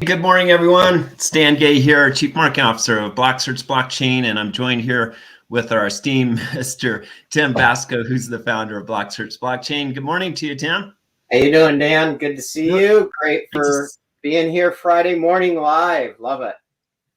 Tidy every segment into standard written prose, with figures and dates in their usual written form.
Good morning, everyone. It's Dan Gay here, Chief Marketing Officer of BlockCerts Blockchain, and I'm joined here with our esteemed Mr. Tim Vasko, who's the founder of BlockCerts Blockchain. Good morning to you, Tim. How you doing, Dan? Good to see you. Great for being here Friday morning live. Love it.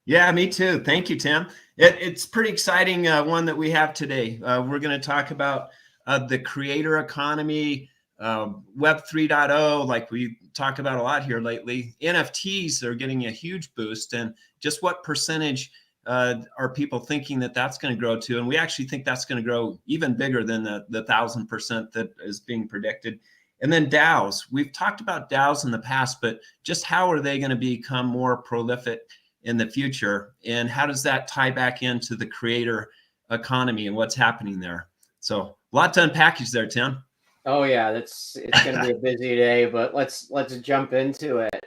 Yeah, me too. Thank you, Tim. It's pretty exciting one that we have today. We're going to talk about the creator economy, Web 3.0, like we talk about a lot here lately. NFTs are getting a huge boost, and just what percentage are people thinking that that's going to grow to? And we actually think that's going to grow even bigger than the 1,000% that is being predicted. And then DAOs. We've talked about DAOs in the past, but just how are they going to become more prolific in the future? And how does that tie back into the creator economy and what's happening there? So a lot to unpackage there, Tim. Oh yeah, it's going to be a busy day, but let's jump into it.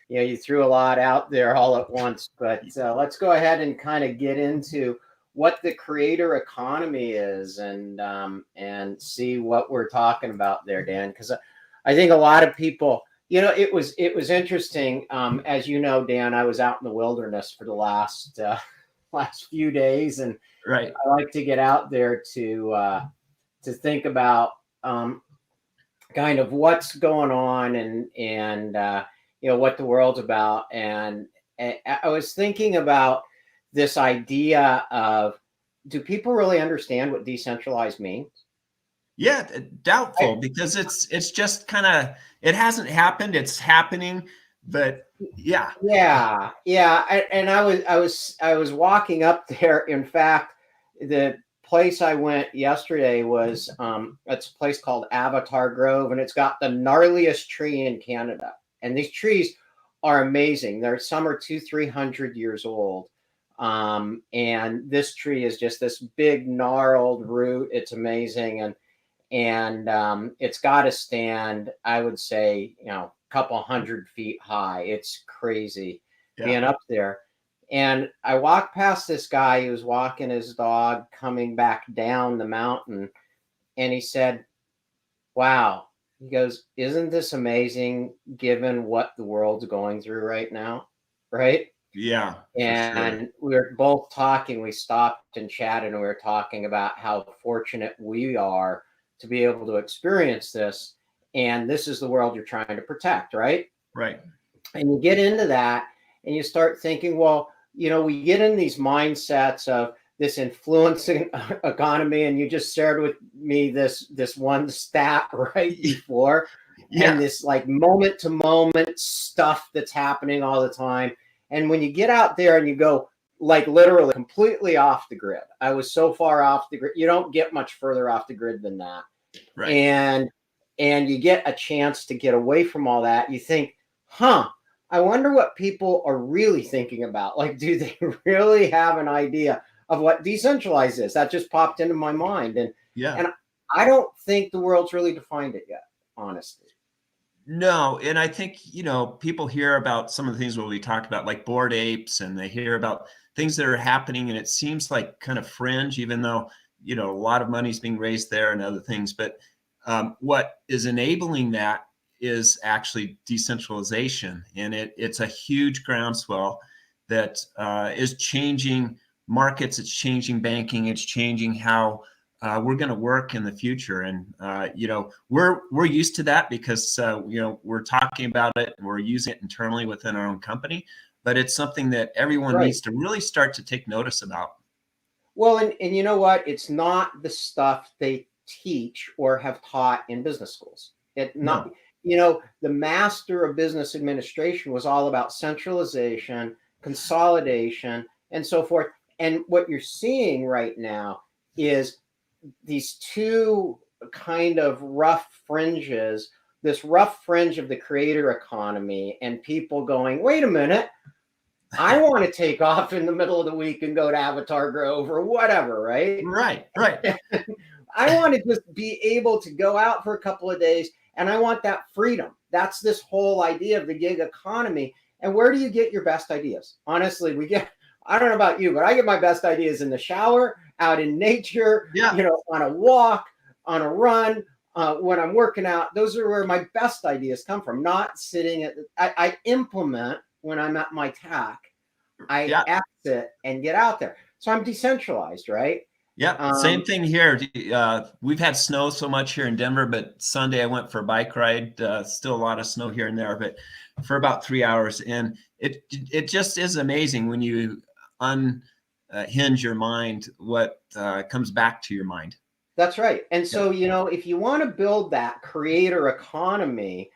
You threw a lot out there all at once, but let's go ahead and kind of get into what the creator economy is and see what we're talking about there, Dan. Because I think a lot of people, it was interesting. As you know, Dan, I was out in the wilderness for the last few days, and right. I like to get out there to think about kind of what's going on and what the world's about. And I was thinking about this idea of, do people really understand what decentralized means? Yeah, doubtful, because it's just kind of, it hasn't happened. It's happening, but yeah. And I was walking up there. In fact, the place I went yesterday was it's a place called Avatar Grove, and it's got the gnarliest tree in Canada. And these trees are amazing. Some are 200-300 years old. And this tree is just this big gnarled root. It's amazing. And it's got to stand, I would say, a couple 100 feet high. It's crazy being up there. And I walked past this guy who was walking his dog coming back down the mountain. And he said, wow, he goes, isn't this amazing given what the world's going through right now? Right? Yeah. And sure. We were both talking. We stopped and chatted, and we were talking about how fortunate we are to be able to experience this. And this is the world you're trying to protect, right? Right. And you get into that and you start thinking, well, we get in these mindsets of this influencing economy, and you just shared with me this one stat right before, and this like moment to moment stuff that's happening all the time. And when you get out there and you go like literally completely off the grid, I was so far off the grid, you don't get much further off the grid than that. Right. And you get a chance to get away from all that. You think, I wonder what people are really thinking about. Like, do they really have an idea of what decentralized is? That just popped into my mind. And I don't think the world's really defined it yet, honestly. No, and I think, people hear about some of the things that we talked about, like Bored Apes, and they hear about things that are happening, and it seems like kind of fringe, even though, a lot of money's being raised there and other things. But what is enabling that is actually decentralization, and it's a huge groundswell that is changing markets. It's changing banking. It's changing how we're going to work in the future. And we're used to that because we're talking about it. We're using it internally within our own company, but it's something that everyone needs to really start to take notice about. Well, and you know what? It's not the stuff they teach or have taught in business schools. The master of business administration was all about centralization, consolidation, and so forth. And what you're seeing right now is these two kind of rough fringes, this rough fringe of the creator economy, and people going, wait a minute, I want to take off in the middle of the week and go to Avatar Grove or whatever, right? Right. I want to just be able to go out for a couple of days, and I want that freedom. That's this whole idea of the gig economy. And where do you get your best ideas? Honestly, I don't know about you, but I get my best ideas in the shower, out in nature, on a walk, on a run, when I'm working out. Those are where my best ideas come from, not sitting I implement when I'm at my TAC, I Yeah. exit and get out there. So I'm decentralized, right? Yeah, same thing here. We've had snow so much here in Denver, but Sunday I went for a bike ride. Still a lot of snow here and there, but for about 3 hours. And it just is amazing when you unhinge your mind, what comes back to your mind. That's right. And so, if you want to build that creator economy,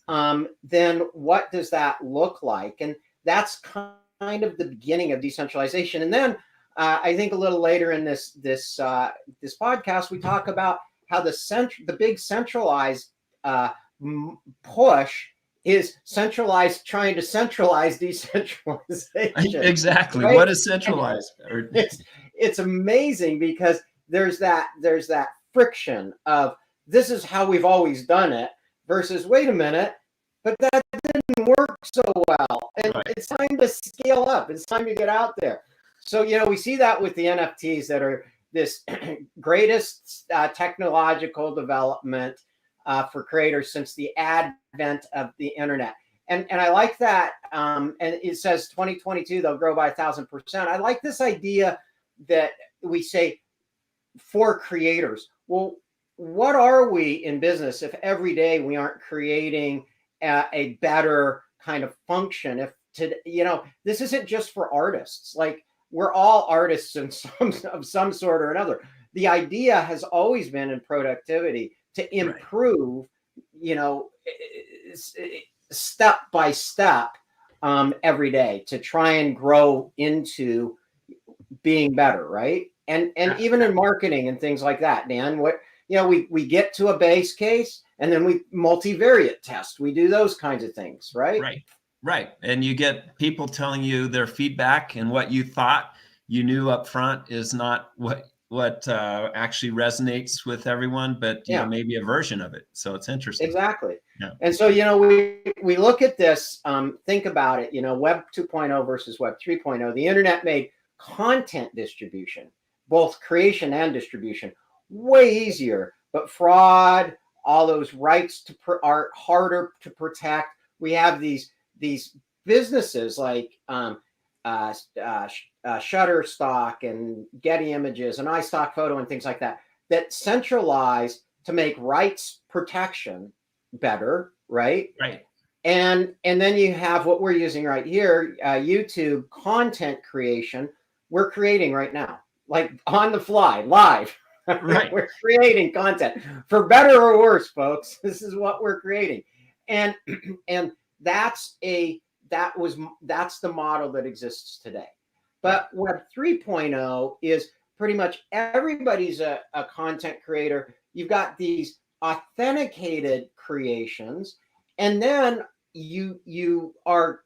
then what does that look like? And that's kind of the beginning of decentralization. And then I think a little later in this podcast, we talk about how the big centralized push is centralized, trying to centralize decentralization. Exactly. Right? What is centralized? It's amazing because there's that friction of this is how we've always done it versus wait a minute, but that didn't work so well, and It's time to scale up. It's time to get out there. So we see that with the NFTs that are this greatest technological development for creators since the advent of the internet. And I like that. And it says 2022 they'll grow by 1,000%. I like this idea that we say for creators. Well, what are we in business if every day we aren't creating a better kind of function? If this isn't just for artists. Like, we're all artists in some sort or another. The idea has always been in productivity to improve, step by step every day to try and grow into being better, right? And even in marketing and things like that, Dan, we get to a base case and then we multivariate test. We do those kinds of things, right? Right. And you get people telling you their feedback, and what you thought you knew up front is not what actually resonates with everyone, but maybe a version of it. So it's interesting. Exactly. Yeah. And so we look at this, think about it, Web 2.0 versus Web 3.0. The internet made content distribution, both creation and distribution, way easier, but fraud, all those rights are harder to protect. We have these businesses like Shutterstock and Getty Images and iStock Photo and things like that centralize to make rights protection better, right? Right. And then you have what we're using right here, YouTube content creation. We're creating right now, like on the fly, live. Right. We're creating content for better or worse, folks. This is what we're creating, and that's the model that exists today. But Web 3.0 is pretty much everybody's a content creator. You've got these authenticated creations, and then you are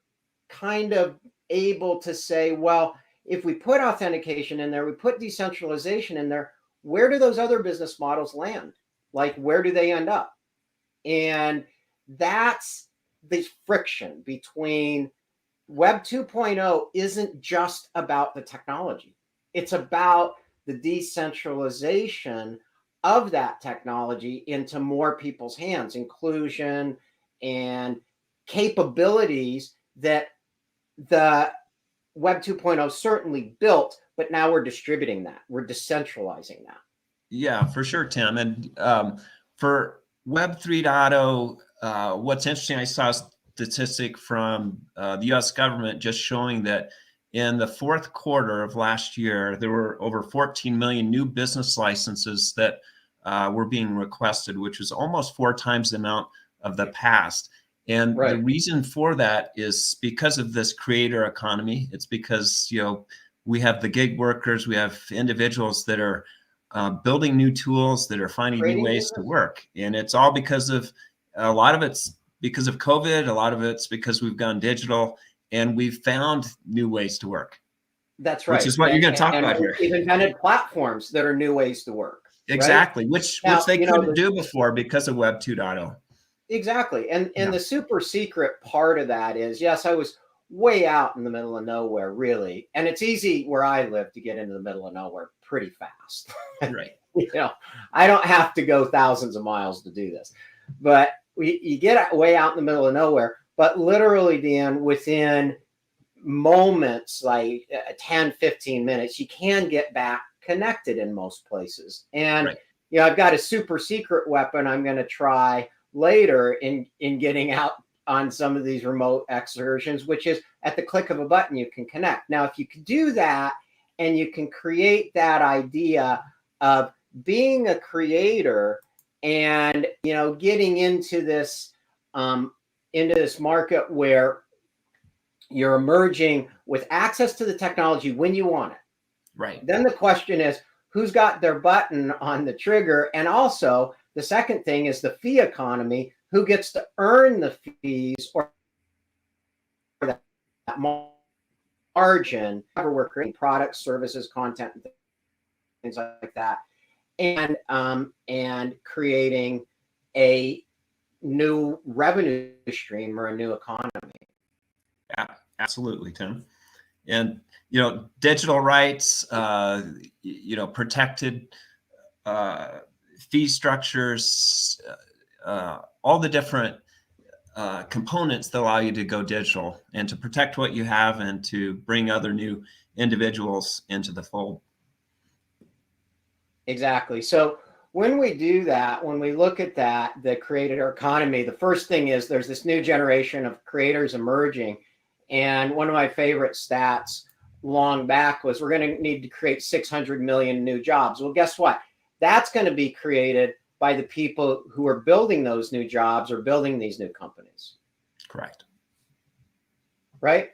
kind of able to say, well, if we put authentication in there, we put decentralization in there, where do those other business models land? Like, where do they end up? And that's the friction between Web 2.0 isn't just about the technology. It's about the decentralization of that technology into more people's hands, inclusion and capabilities that the Web 2.0 certainly built, but now we're distributing that. We're decentralizing that. Yeah, for sure, Tim. And for Web 3.0, what's interesting, I saw a statistic from the U.S. government just showing that in the fourth quarter of last year, there were over 14 million new business licenses that were being requested, which was almost 4 times the amount of the past. And the reason for that is because of this creator economy. It's because, we have the gig workers, we have individuals that are building new tools, that are finding new ways to work. And it's all because of, a lot of it's because of COVID, a lot of it's because we've gone digital and we've found new ways to work. That's right. Which is what you're going to talk about here. We've invented platforms that are new ways to work. Exactly, which they couldn't do before because of Web 2.0. Exactly. And the super secret part of that is, yes, I was way out in the middle of nowhere, really. And it's easy where I live to get into the middle of nowhere pretty fast. Right. I don't have to go thousands of miles to do this. But you get way out in the middle of nowhere. but literally, Dan, within moments, like 10, 15 minutes, you can get back connected in most places. And, I've got a super secret weapon I'm going to try later in getting out on some of these remote excursions, which is at the click of a button, you can connect. Now, if you can do that and you can create that idea of being a creator and, getting into this market where you're emerging with access to the technology when you want it. Right. Then the question is, who's got their button on the trigger? And also, the second thing is the fee economy. Who gets to earn the fees or that margin? We're creating products, services, content, and things like that, and creating a new revenue stream or a new economy. Yeah, absolutely, Tim. And digital rights, protected fee structures, all the different components that allow you to go digital and to protect what you have and to bring other new individuals into the fold. Exactly. So when we do that, when we look at that, the creator economy, the first thing is there's this new generation of creators emerging. And one of my favorite stats long back was we're going to need to create 600 million new jobs. Well, guess what? That's going to be created by the people who are building those new jobs or building these new companies. Correct. Right?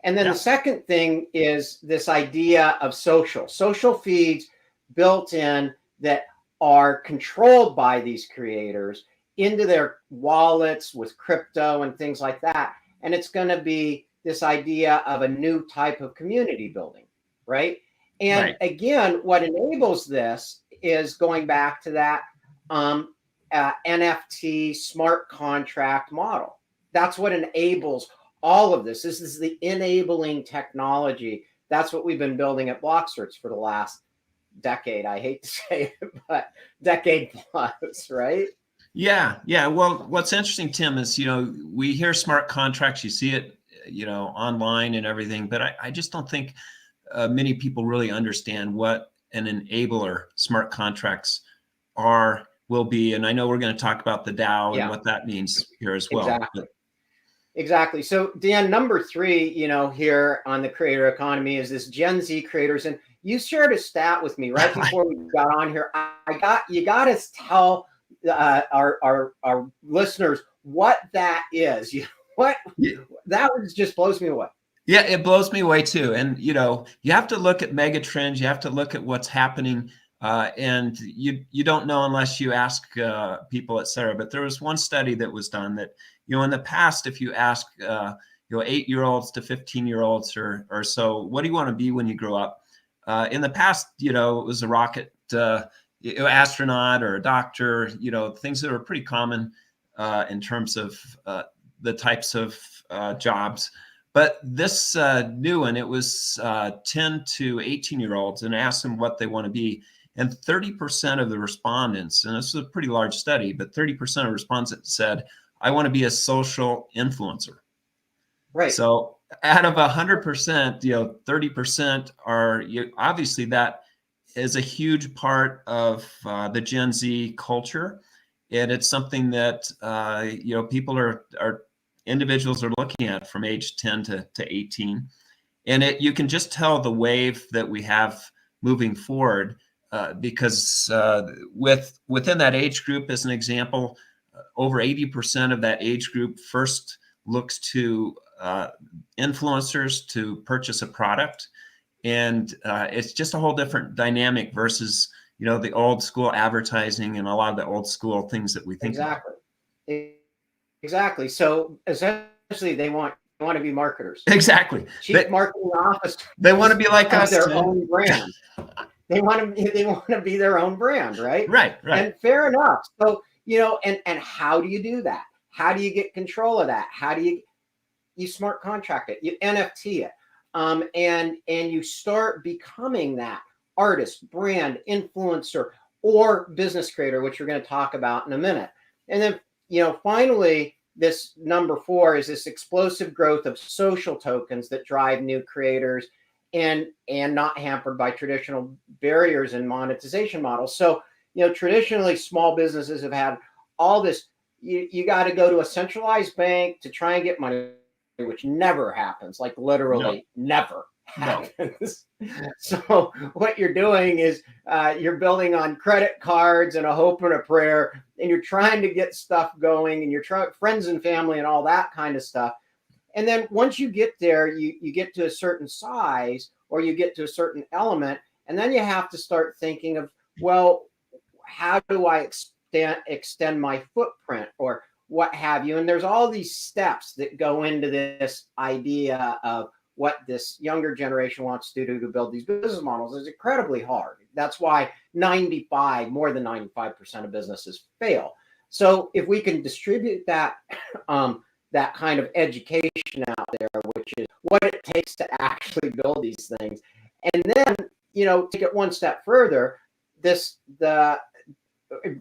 And then the second thing is this idea of social feeds built in that are controlled by these creators into their wallets with crypto and things like that. And it's going to be this idea of a new type of community building, right? And again, what enables this is going back to that NFT smart contract model. That's what enables all of this. This is the enabling technology. That's what we've been building at BlockCerts for the last decade. I hate to say it, but decade plus, right? Yeah. Well, what's interesting, Tim, is, we hear smart contracts, you see it, online and everything, but I just don't think many people really understand what an enabler smart contracts will be. And I know we're going to talk about the DAO and what that means here as well. Exactly. So Dan, number 3, here on the creator economy is this Gen Z creators. And you shared a stat with me right before we got on here. You got to tell our listeners what that is. That just blows me away. Yeah, it blows me away too. And, you have to look at mega trends. You have to look at what's happening. And you don't know unless you ask people, et cetera. But there was one study that was done that, in the past, if you ask, 8-year-olds to 15-year-olds or so, what do you want to be when you grow up? In the past, it was a rocket astronaut or a doctor, things that were pretty common in terms of the types of jobs. But this new one, it was 10 to 18-year-olds, and asked them what they want to be. And 30% of the respondents, and this is a pretty large study, but 30% of respondents said, I want to be a social influencer. Right. So out of 100%, 30% are, obviously that is a huge part of the Gen Z culture. And it's something that, people individuals are looking at from age 10 to 18. And you can just tell the wave that we have moving forward because within that age group, as an example, over 80% of that age group first looks to influencers to purchase a product. And it's just a whole different dynamic versus, the old school advertising and a lot of the old school things that we think about. Exactly. So essentially they want to be marketers. Exactly. Chief marketing officers. They want to be like us. Their own brand. They want to be their own brand, right? Right. And fair enough. So, and how do you do that? How do you get control of that? How do you smart contract it? You NFT it. And you start becoming that artist, brand, influencer, or business creator, which we're going to talk about in a minute. And then, finally, this number 4 is this explosive growth of social tokens that drive new creators and not hampered by traditional barriers and monetization models. So, traditionally small businesses have had all this, you got to go to a centralized bank to try and get money, which never happens, like literally never happens. So what you're doing is you're building on credit cards and a hope and a prayer, and you're trying to get stuff going, and you're trying friends and family and all that kind of stuff. And then once you get there, you get to a certain size or you get to a certain element, and then you have to start thinking of, well, how do I extend my footprint or what have you? And there's all these steps that go into this idea of what this younger generation wants to do to build these business models. Is incredibly hard. That's why more than 95% of businesses fail. So if we can distribute that, that kind of education out there, which is what it takes to actually build these things. And then, to get one step further,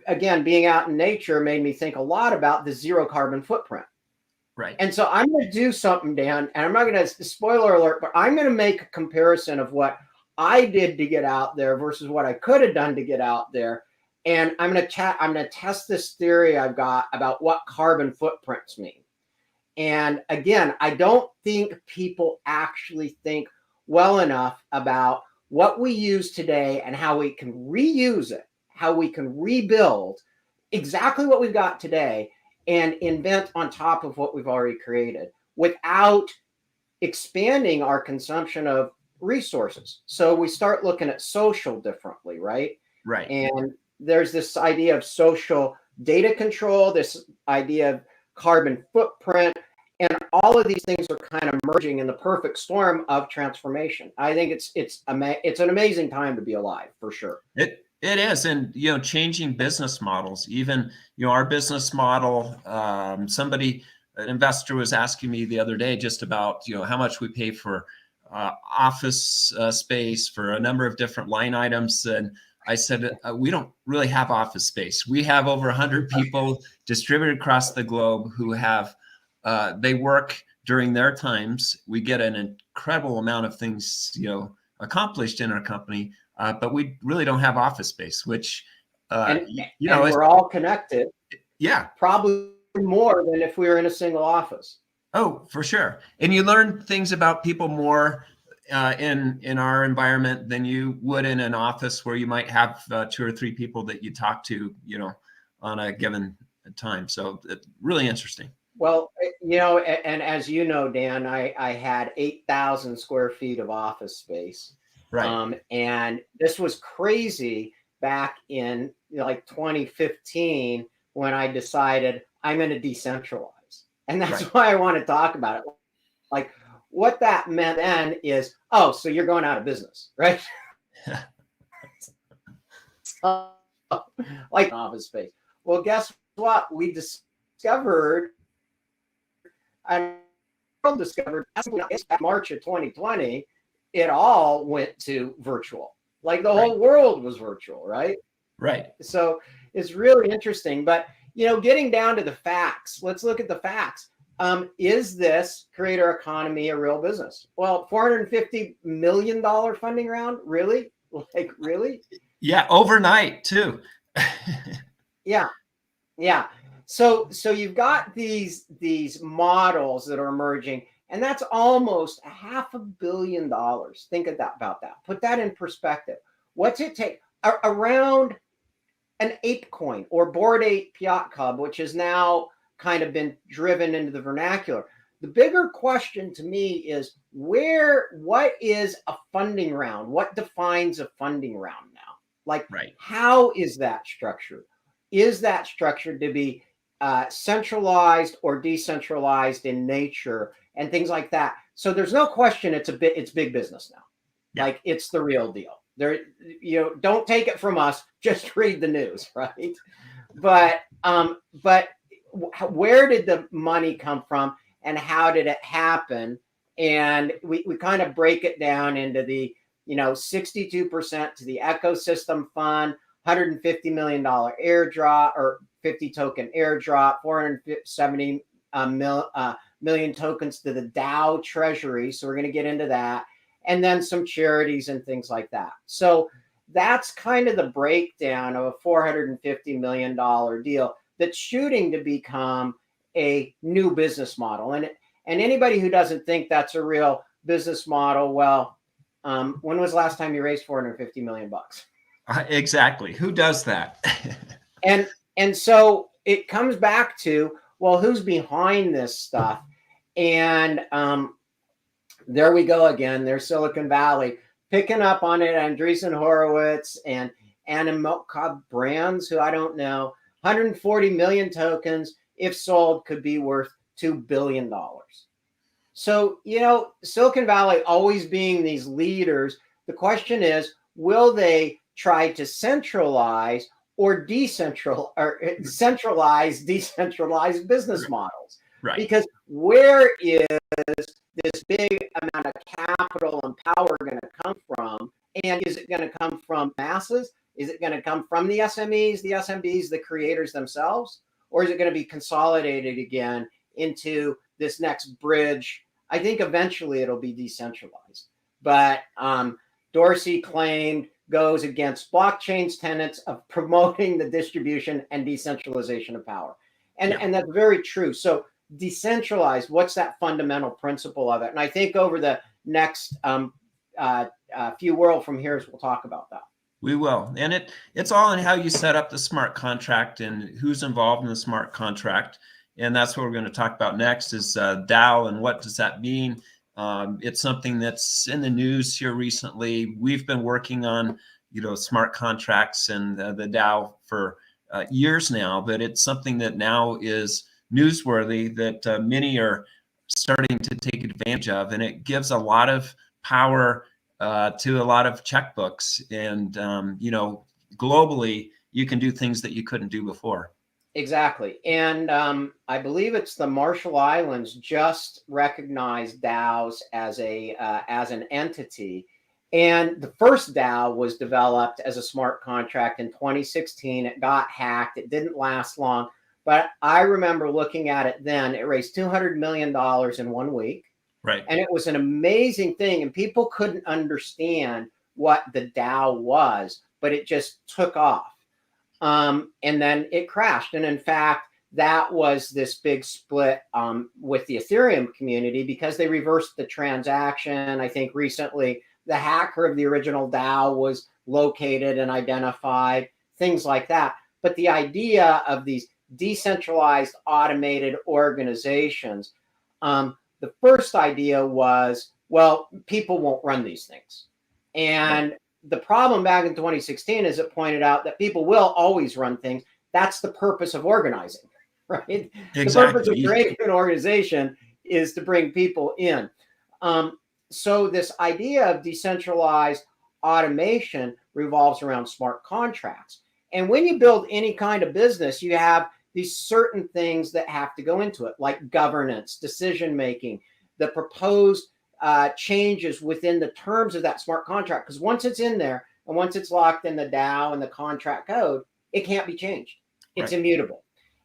again, being out in nature made me think a lot about the zero carbon footprint. Right. And so I'm going to do something, Dan, and I'm not going to, spoiler alert, but I'm going to make a comparison of what I did to get out there versus what I could have done to get out there. And I'm going to test this theory I've got about what carbon footprints mean. And again, I don't think people actually think well enough about what we use today and how we can reuse it, how we can rebuild exactly what we've got today and invent on top of what we've already created without expanding our consumption of resources. So we start looking at social differently, right? Right. And there's this idea of social data control, this idea of carbon footprint, and all of these things are kind of merging in the perfect storm of transformation. I think it's an amazing time to be alive, for sure. It is, and changing business models. Even our business model. An investor was asking me the other day just about how much we pay for office space for a number of different line items, and I said we don't really have office space. We have over 100 people distributed across the globe who have. They work during their times. We get an incredible amount of things, accomplished in our company, but we really don't have office space, which, and we're all connected. Yeah. Probably more than if we were in a single office. Oh, for sure. And you learn things about people more in our environment than you would in an office where you might have 2 or 3 people that you talk to, on a given time. So really interesting. Well, and as you know, Dan, I had 8,000 square feet of office space. Right. And this was crazy back in 2015 when I decided I'm going to decentralize. And that's why I want to talk about it. Like what that meant then is, so you're going out of business, right? Like office space. Well, guess what? We discovered March of 2020, it all went to virtual. Like the whole world was virtual, right? Right. So it's really interesting. But, getting down to the facts, let's look at the facts. Is this creator economy a real business? Well, $450 million funding round? Really? Like, really? Yeah, overnight too. Yeah. So you've got these models that are emerging, and that's almost $500 million. Think about that. Put that in perspective. What's it take around an ape coin or Bored Ape Yacht Club, which has now kind of been driven into the vernacular? The bigger question to me is what is a funding round? What defines a funding round now? Like, how is that structured? Is that structured to be centralized or decentralized in nature and things like that? So there's no question it's big business now. Yeah. Like it's the real deal. There, don't take it from us. Just read the news, right? But where did the money come from, and how did it happen? And we kind of break it down into the 62% to the ecosystem fund, $150 million airdrop or 50 token airdrop, $470 million tokens to the DAO treasury. So we're going to get into that. And then some charities and things like that. So that's kind of the breakdown of a $450 million deal that's shooting to become a new business model. And anybody who doesn't think that's a real business model, well, when was the last time you raised $450 million? Exactly. Who does that? and so it comes back to, well, who's behind this stuff? And there we go again. There's Silicon Valley picking up on it. Andreessen Horowitz and Animoca Brands, who I don't know, 140 million tokens, if sold, could be worth $2 billion. So, Silicon Valley always being these leaders, the question is, will they try to centralize or centralize decentralized business models? Right. Because where is this big amount of capital and power going to come from? And is it going to come from masses? Is it going to come from the SMEs, the SMBs, the creators themselves? Or is it going to be consolidated again into this next bridge? I think eventually it'll be decentralized. But Dorsey claimed goes against blockchain's tenets of promoting the distribution and decentralization of power. And that's very true. So decentralized, what's that fundamental principle of it? And I think over the next few world from here, we'll talk about that. We will. And it's all in how you set up the smart contract and who's involved in the smart contract. And that's what we're going to talk about next is DAO and what does that mean? It's something that's in the news here recently. We've been working on, smart contracts and the DAO for years now, but it's something that now is newsworthy that many are starting to take advantage of. And it gives a lot of power to a lot of checkbooks. And, globally, you can do things that you couldn't do before. Exactly. And I believe it's the Marshall Islands just recognized DAOs as an entity. And the first DAO was developed as a smart contract in 2016. It got hacked. It didn't last long. But I remember looking at it then. It raised $200 million in 1 week. Right. And it was an amazing thing. And people couldn't understand what the DAO was, but it just took off. And then it crashed. And in fact, that was this big split with the Ethereum community because they reversed the transaction. I think recently the hacker of the original DAO was located and identified, things like that. But the idea of these decentralized automated organizations, the first idea was, well, people won't run these things. And the problem back in 2016 is it pointed out that people will always run things. That's the purpose of organizing, right? Exactly. The purpose of creating an organization is to bring people in. So this idea of decentralized automation revolves around smart contracts. And when you build any kind of business, you have these certain things that have to go into it, like governance, decision-making, the proposed changes within the terms of that smart contract. Because once it's in there and once it's locked in the DAO and the contract code, it can't be changed. It's immutable.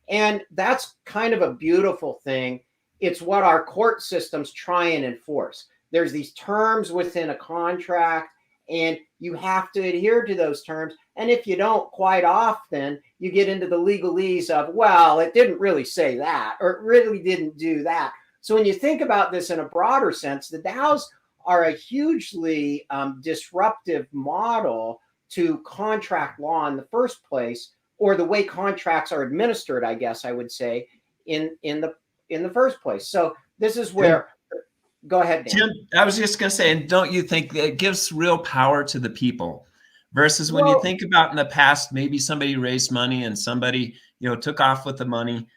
And that's kind of a beautiful thing. It's what our court systems try and enforce. There's these terms within a contract, and you have to adhere to those terms. And if you don't, quite often, you get into the legalese of, well, it didn't really say that, or it really didn't do that. So when you think about this in a broader sense, the DAOs are a hugely disruptive model to contract law in the first place, or the way contracts are administered, I guess I would say, in the first place. So this is where, go ahead, Dan. Tim, I was just going to say, and don't you think that it gives real power to the people versus when you think about in the past, maybe somebody raised money and somebody, took off with the money.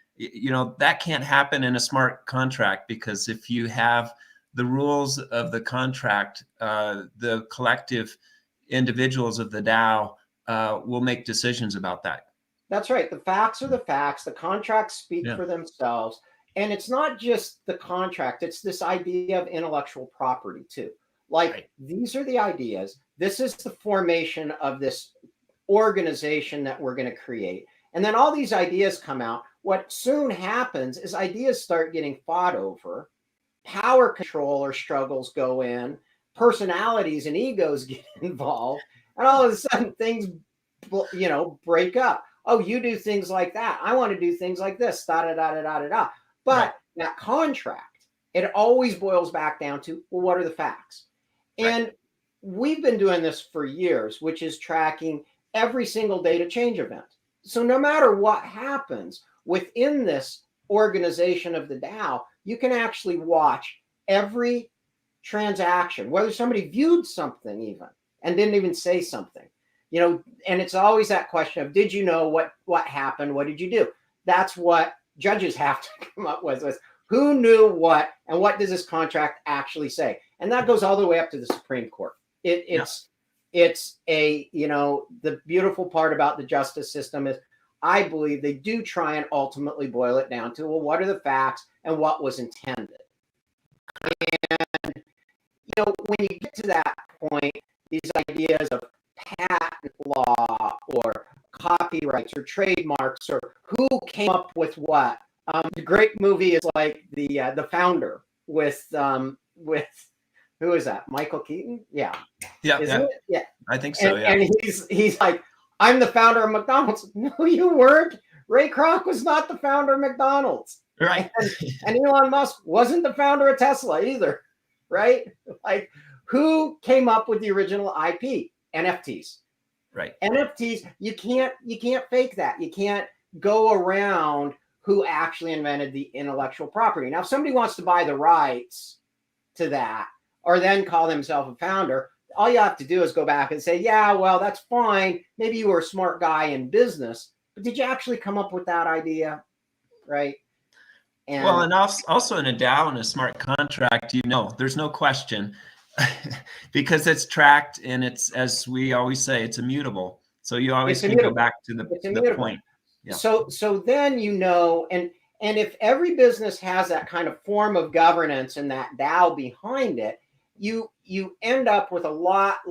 That can't happen in a smart contract, because if you have the rules of the contract, the collective individuals of the DAO will make decisions about that. That's right. The facts are the facts. The contracts speak for themselves. And it's not just the contract. It's this idea of intellectual property too. Like, these are the ideas. This is the formation of this organization that we're going to create. And then all these ideas come out. What soon happens is ideas start getting fought over, power control or struggles go in, personalities and egos get involved, and all of a sudden things, break up. Oh, you do things like that. I want to do things like this. Da da da da da da da. But right. That contract, it always boils back down to, well, what are the facts? Right. And we've been doing this for years, which is tracking every single data change event. So no matter what happens within this organization of the DAO, you can actually watch every transaction, whether somebody viewed something even and didn't even say something, and it's always that question of, did you know what happened? What did you do? That's what judges have to come up with, is who knew what, and what does this contract actually say? And that goes all the way up to the Supreme Court. It's the beautiful part about the justice system is, I believe they do try and ultimately boil it down to, well, what are the facts and what was intended? And, when you get to that point, these ideas of patent law or copyrights or trademarks or who came up with what. The great movie is like the Founder with who is that? Michael Keaton? Yeah. Yeah. Isn't it? Yeah. I think so. And he's like, I'm the founder of McDonald's. No, you weren't. Ray Kroc was not the founder of McDonald's. Right. And Elon Musk wasn't the founder of Tesla either. Right? Like, who came up with the original IP? NFTs. Right. NFTs, you can't fake that. You can't go around who actually invented the intellectual property. Now, if somebody wants to buy the rights to that or then call themselves a founder, all you have to do is go back and say, yeah, well, that's fine. Maybe you were a smart guy in business, but did you actually come up with that idea? Right. And also in a DAO and a smart contract, there's no question because it's tracked and it's, as we always say, it's immutable. So you always can go back to the point. Yeah. So then, and if every business has that kind of form of governance and that DAO behind it, you end up with a lot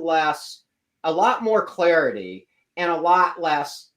more clarity and a lot less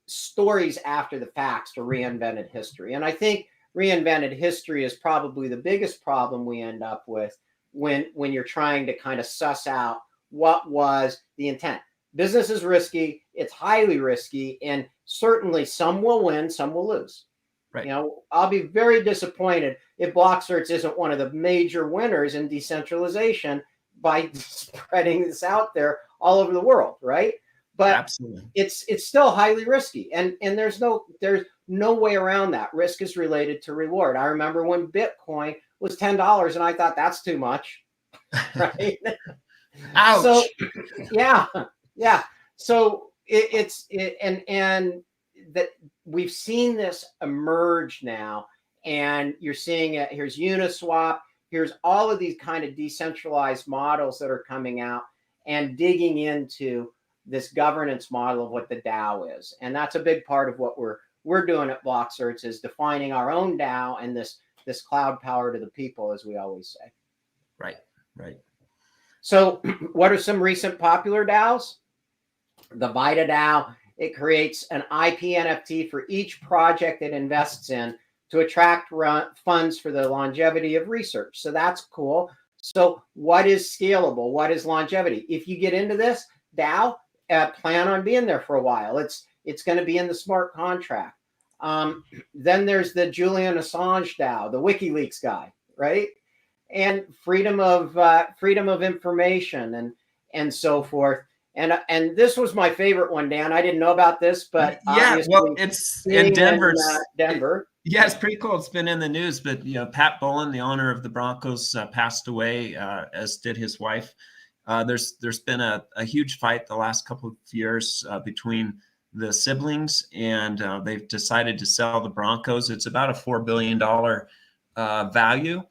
stories after the facts to reinvented history. And I think reinvented history is probably the biggest problem we end up with when you're trying to kind of suss out what was the intent. Business is risky. It's highly risky. And certainly some will win, some will lose. Right. I'll be very disappointed if BlockCerts isn't one of the major winners in decentralization by spreading this out there all over the world, right? But absolutely, it's still highly risky, and there's no way around that. Risk is related to reward. I remember when Bitcoin was $10, and I thought that's too much, right? Ouch. So yeah. So and that we've seen this emerge now, and you're seeing it. Here's Uniswap. Here's all of these kind of decentralized models that are coming out and digging into this governance model of what the DAO is. And that's a big part of what we're doing at BlockCerts, is defining our own DAO and this cloud power to the people, as we always say. Right. So what are some recent popular DAOs? The Vita DAO. It creates an IP NFT for each project it invests in to attract funds for the longevity of research. So that's cool. So what is scalable? What is longevity? If you get into this DAO, plan on being there for a while. It's going to be in the smart contract. Then there's the Julian Assange DAO, the WikiLeaks guy, right? And freedom of information and so forth. And this was my favorite one, Dan. I didn't know about this, but yeah, well, it's in Denver. Denver. Yeah, it's pretty cool. It's been in the news, but Pat Bowlen, the owner of the Broncos, passed away, as did his wife. There's been a huge fight the last couple of years between the siblings, and they've decided to sell the Broncos. It's about a $4 billion value.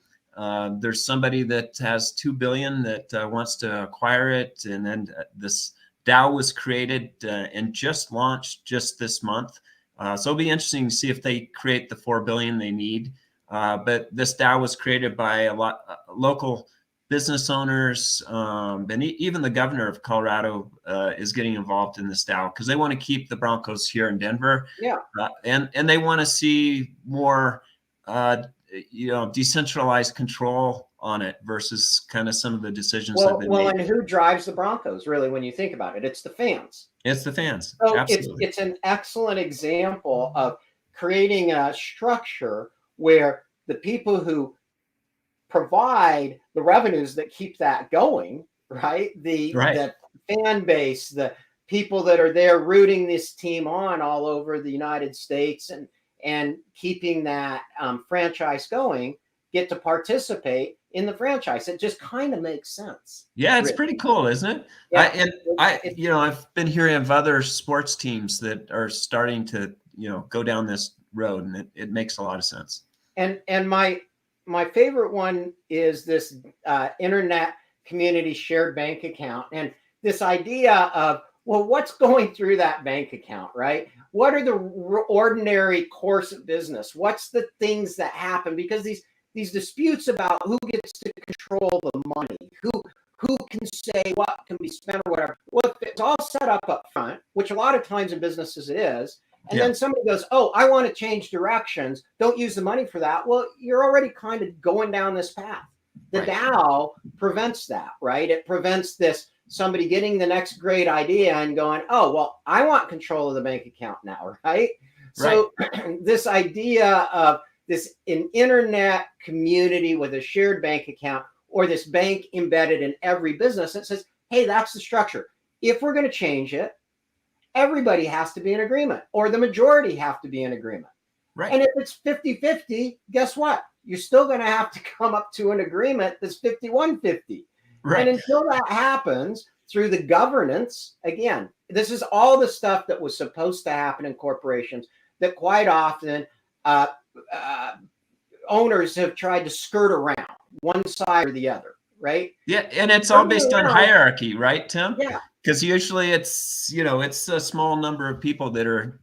There's somebody that has $2 billion that wants to acquire it, and then this DAO was created and just launched just this month. So it'll be interesting to see if they create the $4 billion they need. But this DAO was created by a local business owners, and even the governor of Colorado is getting involved in this DAO because they want to keep the Broncos here in Denver. Yeah. And they want to see more, decentralized control on it versus kind of some of the decisions that have been made. And who drives the Broncos, really, when you think about it? It's the fans. It's the fans. So Absolutely. it's an excellent example of creating a structure where the people who provide the revenues that keep that going, right? The fan base, the people that are there rooting this team on all over the United States and keeping that franchise going, get to participate in the franchise. It just kind of makes sense. Yeah, it's pretty cool, isn't it? Yeah. I've been hearing of other sports teams that are starting to, go down this road, and it makes a lot of sense. And my favorite one is this internet community shared bank account, and this idea of, well, what's going through that bank account, right? What are the ordinary course of business? What's the things that happen? Because these disputes about who gets to control the money, who can say what can be spent or whatever. Well, it's all set up front, which a lot of times in businesses it is. And then somebody goes, oh, I want to change directions. Don't use the money for that. Well, you're already kind of going down this path. The DAO prevents that, right? It prevents somebody getting the next great idea and going, oh, well, I want control of the bank account now, right? So this idea of an internet community with a shared bank account, or this bank embedded in every business that says, hey, that's the structure. If we're going to change it, everybody has to be in agreement, or the majority have to be in agreement. Right. And if it's 50-50, guess what? You're still going to have to come up to an agreement that's 51-50. Right. And until that happens through the governance, again, this is all the stuff that was supposed to happen in corporations that quite often owners have tried to skirt around one side or the other, right? Yeah, and it's all based on hierarchy, right, Tim? Yeah. Because usually it's a small number of people that are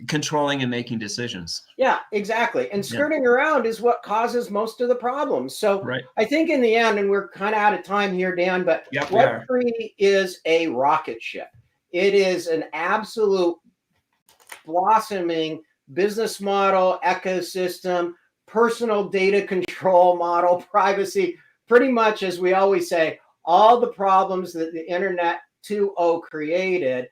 controlling and making decisions. Yeah, exactly. And skirting around is what causes most of the problems. So I think in the end, and we're kind of out of time here, Dan, but Web3 is a rocket ship. It is an absolute blossoming business model, ecosystem, personal data control model, privacy, pretty much, as we always say, all the problems that the Internet 2.0 created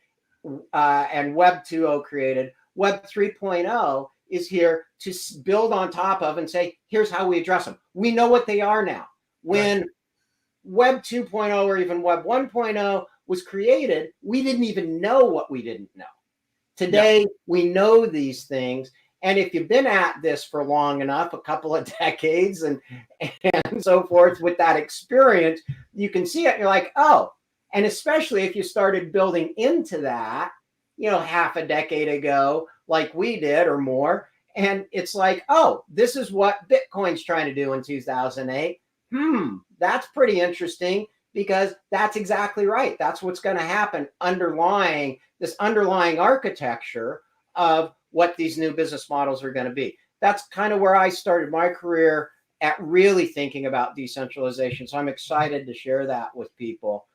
and Web 2.0 created, Web 3.0 is here to build on top of and say, here's how we address them. We know what they are now. When Web 2.0 or even Web 1.0 was created, we didn't even know what we didn't know. Today, we know these things. And if you've been at this for long enough, a couple of decades and so forth with that experience, you can see it and you're like, oh, and especially if you started building into that, half a decade ago, like we did or more. And it's like, oh, this is what Bitcoin's trying to do in 2008. That's pretty interesting, because that's exactly right. That's what's going to happen underlying architecture of what these new business models are going to be. That's kind of where I started my career at really thinking about decentralization. So I'm excited to share that with people.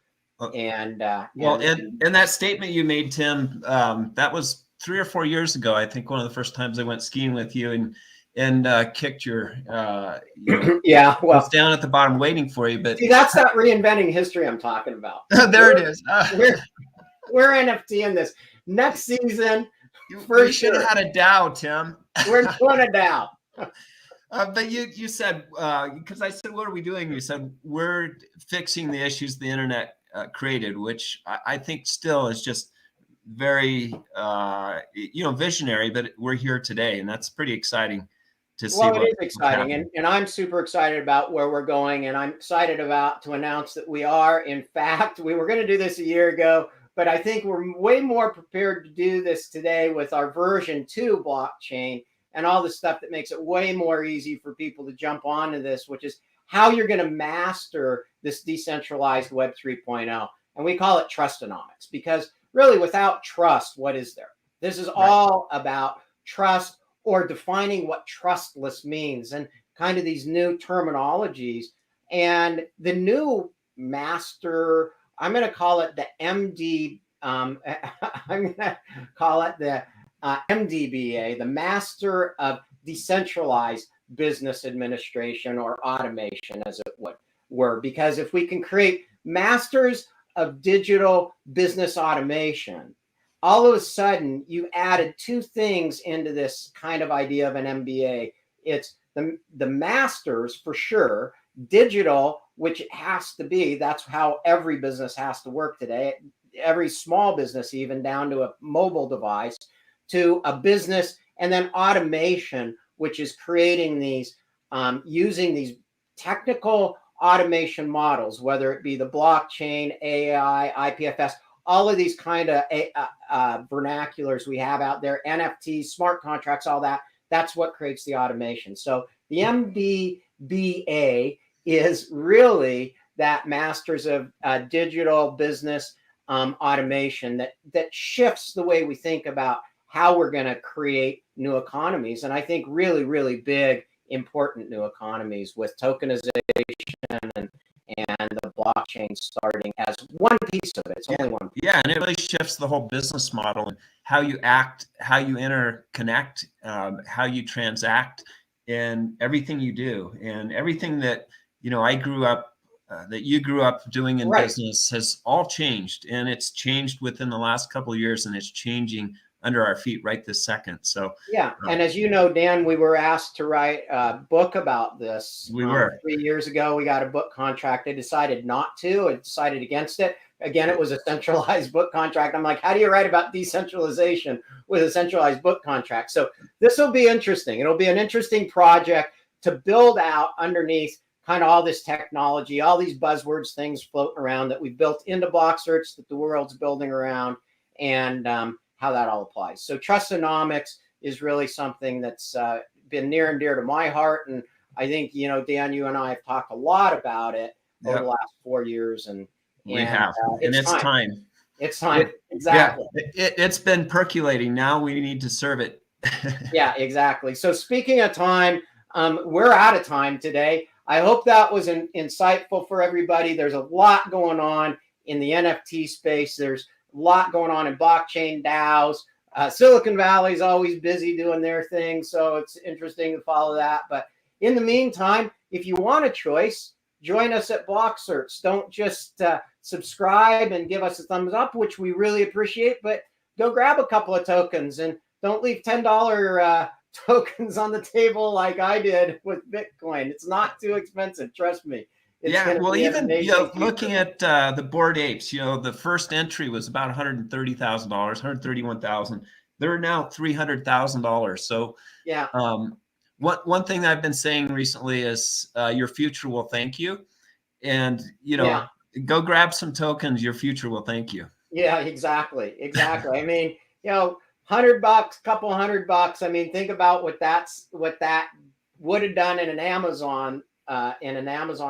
And that statement you made, Tim, that was 3 or 4 years ago. I think one of the first times I went skiing with you and kicked your was down at the bottom waiting for you. But see, that's not reinventing history I'm talking about. There it is. We're NFT in this next season. We should have had a DAO, Tim. We're doing a DAO. But you said, because I said, what are we doing? You said, we're fixing the issues the internet created, which I think still is just very, visionary, but we're here today, and that's pretty exciting to see. Well, it is exciting, and I'm super excited about where we're going, and I'm excited to announce that we are, in fact, we were going to do this a year ago, but I think we're way more prepared to do this today with our version 2 blockchain and all the stuff that makes it way more easy for people to jump onto this, which is how you're going to master this decentralized Web 3.0. And we call it trustonomics, because really without trust, what is there? This is all about trust, or defining what trustless means, and kind of these new terminologies. And the new master, I'm going to call it the MD. I'm going to call it the MDBA, the Master of Decentralized Business Administration or Automation, as it were. Because if we can create masters of digital business automation, all of a sudden you added two things into this kind of idea of an MBA. It's the masters for sure, digital, which it has to be. That's how every business has to work today. Every small business, even down to a mobile device, to a business, and then automation, which is creating these, using these technical automation models, whether it be the blockchain, AI, IPFS, all of these kind of vernaculars we have out there, NFTs, smart contracts, all that. That's what creates the automation. So the MBBA is really that masters of digital business automation that shifts the way we think about how we're going to create new economies. And I think really, really big, important new economies with tokenization and the blockchain starting as one piece of it. It's only one piece. Yeah, and it really shifts the whole business model and how you act, how you interconnect, how you transact, and everything you do, and everything that I grew up, that you grew up doing in business has all changed, and it's changed within the last couple of years, and it's changing under our feet right this second. So yeah, and as you know, Dan, we were asked to write a book about this. We were 3 years ago. We got a book contract. I decided not to. I decided against it. Again, it was a centralized book contract. I'm like, how do you write about decentralization with a centralized book contract? So this will be interesting. It'll be an interesting project to build out underneath kind of all this technology, all these buzzwords, things floating around that we built into BlockCerts that the world's building around, and how that all applies. So trustonomics is really something that's been near and dear to my heart. And I think, Dan, you and I have talked a lot about it over the last 4 years. And we have, and it's time. It's time. Exactly. Yeah, it's been percolating. Now we need to serve it. Yeah, exactly. So speaking of time, we're out of time today. I hope that was insightful for everybody. There's a lot going on in the NFT space. There's a lot going on in blockchain DAOs. Silicon Valley is always busy doing their thing, so it's interesting to follow that. But in the meantime, if you want a choice, join us at BlockCerts. Don't just subscribe and give us a thumbs up, which we really appreciate, but go grab a couple of tokens and don't leave $10 tokens on the table like I did with Bitcoin. It's not too expensive, trust me. Yeah, well, even looking at the Bored Apes, the first entry was about $130,000, $131,000. They're now $300,000. So yeah, one thing I've been saying recently is your future will thank you, and go grab some tokens. Your future will thank you. Yeah, exactly. I mean, $100, couple $100. I mean, think about what that would have done in an Amazon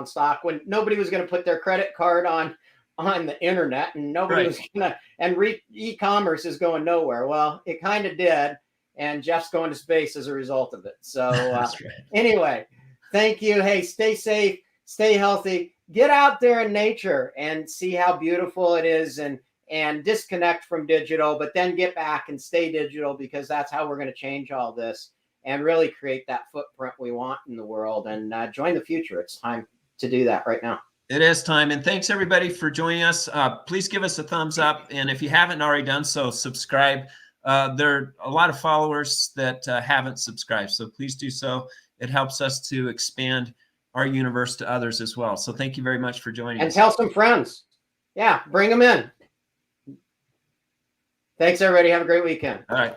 stock when nobody was going to put their credit card on the internet, and nobody was going to, and e-commerce is going nowhere. Well, it kind of did, and Jeff's going to space as a result of it. So anyway, thank you. Hey, stay safe, stay healthy, get out there in nature and see how beautiful it is, and disconnect from digital, but then get back and stay digital, because that's how we're going to change all this and really create that footprint we want in the world, and join the future. It's time to do that right now. It is time. And thanks everybody for joining us. Please give us a thumbs up. And if you haven't already done so, subscribe. There are a lot of followers that haven't subscribed, so please do so. It helps us to expand our universe to others as well. So thank you very much for joining us. And tell some friends. Yeah, bring them in. Thanks, everybody. Have a great weekend. All right.